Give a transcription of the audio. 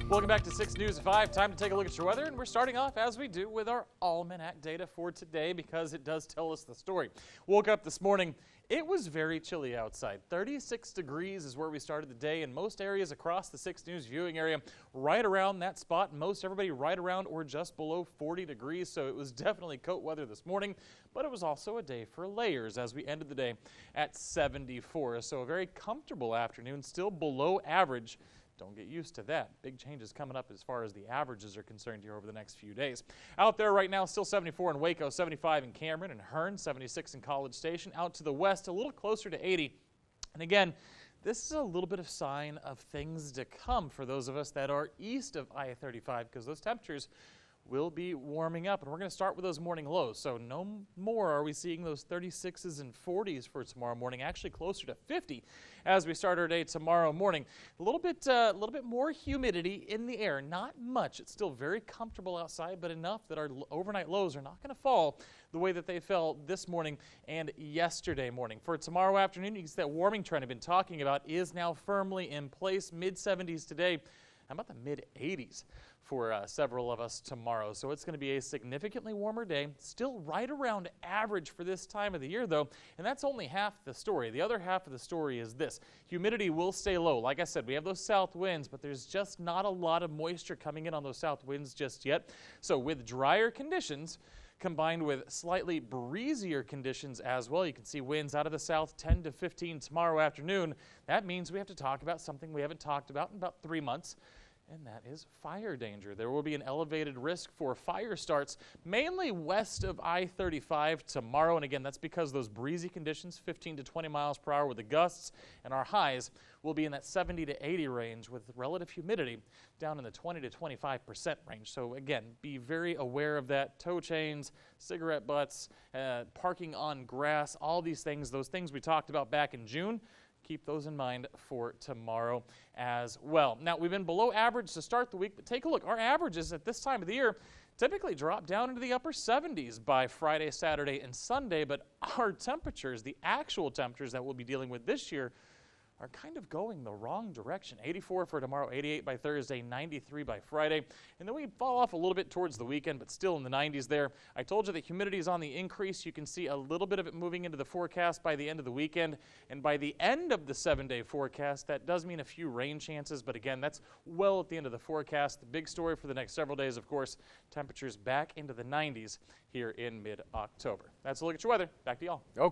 Welcome back to 6 News at 5. Time to take a look at your weather, and we're starting off, as we do, with our almanac data for today because it does tell us the story. Woke up this morning, it was very chilly outside. 36 degrees is where we started the day in most areas across the 6 News viewing area, right around that spot. Most everybody right around or just below 40 degrees, so it was definitely coat weather this morning, but it was also a day for layers as we ended the day at 74. So a very comfortable afternoon, still below average. Don't get used to that. Big changes coming up as far as the averages are concerned here over the next few days. Out there right now, still 74 in Waco, 75 in Cameron and Hearn, 76 in College Station. Out to the west, a little closer to 80. And again, this is a little bit of sign of things to come for those of us that are east of I-35 because those temperatures will be warming up, and we're going to start with those morning lows. So no more are we seeing those 36s and 40s for tomorrow morning, actually closer to 50 as we start our day tomorrow morning. A little bit more humidity in the air, not much. It's still very comfortable outside, but enough that our overnight lows are not going to fall the way that they fell this morning and yesterday morning. For tomorrow afternoon, you can see that warming trend I've been talking about is now firmly in place. Mid-70s today. How about the mid-80s for several of us tomorrow? So it's going to be a significantly warmer day, still right around average for this time of the year, though, and that's only half the story. The other half of the story is this. Humidity will stay low. Like I said, we have those south winds, but there's just not a lot of moisture coming in on those south winds just yet. So with drier conditions, combined with slightly breezier conditions as well. You can see winds out of the south 10 to 15 tomorrow afternoon. That means we have to talk about something we haven't talked about in about 3 months, and that is fire danger. There will be an elevated risk for fire starts, mainly west of I-35 tomorrow. And again, that's because those breezy conditions, 15 to 20 miles per hour with the gusts, and our highs will be in that 70 to 80 range with relative humidity down in the 20 to 25% range. So again, be very aware of that. Tow chains, cigarette butts, parking on grass, all these things, those things we talked about back in June. Keep those in mind for tomorrow as well. Now, we've been below average to start the week, but take a look. Our averages at this time of the year typically drop down into the upper 70s by Friday, Saturday, and Sunday, but our temperatures, the actual temperatures that we'll be dealing with this year, are kind of going the wrong direction. 84 for tomorrow, 88 by Thursday, 93 by Friday. And then we fall off a little bit towards the weekend, but still in the 90s there. I told you that humidity is on the increase. You can see a little bit of it moving into the forecast by the end of the weekend. And by the end of the 7-day forecast, that does mean a few rain chances. But again, that's well at the end of the forecast. The big story for the next several days, of course, temperatures back into the 90s here in mid-October. That's a look at your weather. Back to y'all. Okay.